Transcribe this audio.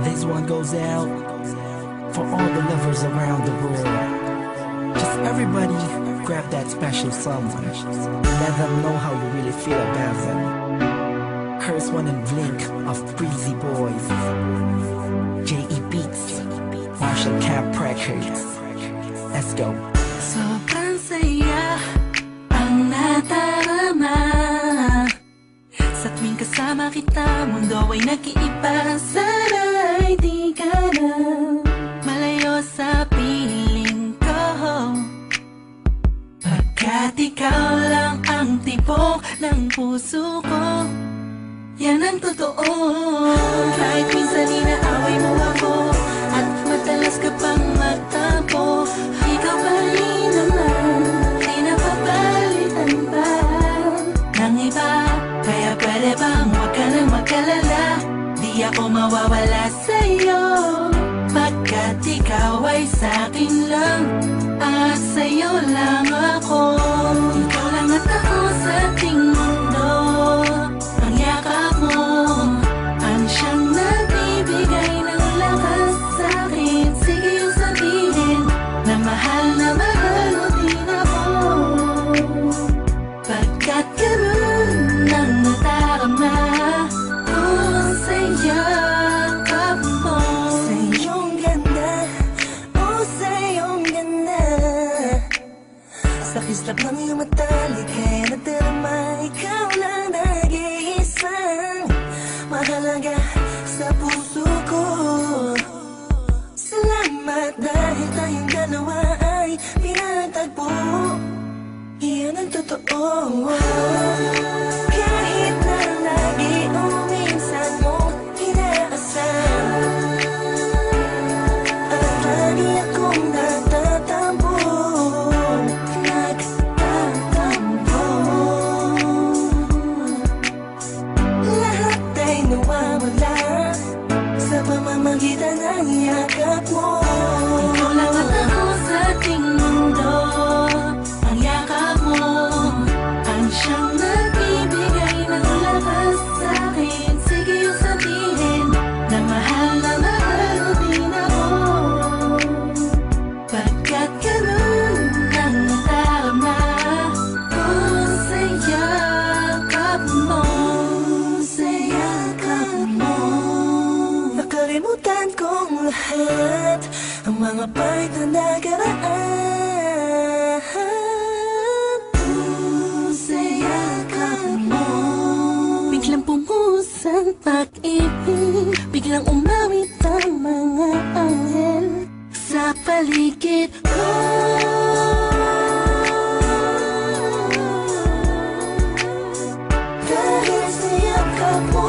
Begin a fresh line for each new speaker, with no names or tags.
This one goes out for all the lovers around the world. Just everybody grab that special someone. Let them know how you really feel about them. Curse one and Blink of Breezy Boys, J.E. Beats, Marshall Camp Records. Let's go.
Sobrang saya ang nadarama sa tuwing kasama kita. Mundo ay nag-iiba. Sana'y di ka na malayo sa piling ko, pagkat ikaw lang ang tibok ng puso ko. Yan ang totoo. Kahit minsan inaaway mo ako at madalas ka pang magtampo, ikaw pa rin naman, di napapalitan pa ng iba. Kaya pwede bang huwag ka nang mag-alala, di ako mawawala sa'yo, pagkat ikaw ay sa'kin lang at sa'yo lang ako. Ikaw lang at ako sa ating mundo. Ang yakap mo ang siyang nagbibigay ng lakas sa'kin. Sige yung sabihin na mahal mo din ako, pagkat ganun ang nadarama ko sa yakap mo.
Sa iyong ganda, oh sa iyong ganda, sa kislap ng iyong mata, likay nadarama. Ikaw lang nag-iisang mahalaga sa puso ko. Salamat dahil tayong dalawa ay pinatagpo. Iyan ang totoo. Kahit na lagi o minsan mo inaasam, at lagi akong nagtatampo. Lahat ay nawawala sa pamamagitan ng yakap mo.
Ikaw lang at ako sa ating mundo. Ang yakap mo ang siyang nagbibigay ng lakas sa'kin. Sige yung sabihin na mahal mo din ako, pagkat ganun ang nadarama ko sa yakap mo. Sa yakap mo.
Nakalimutan kong lahat ang mga pahit na nakaraan.
Sa yakap mo. Biglang pumuhos ang pag-ibig, biglang umawit ang mga anghel sa paligid ko.
Dahil sa yakap mo,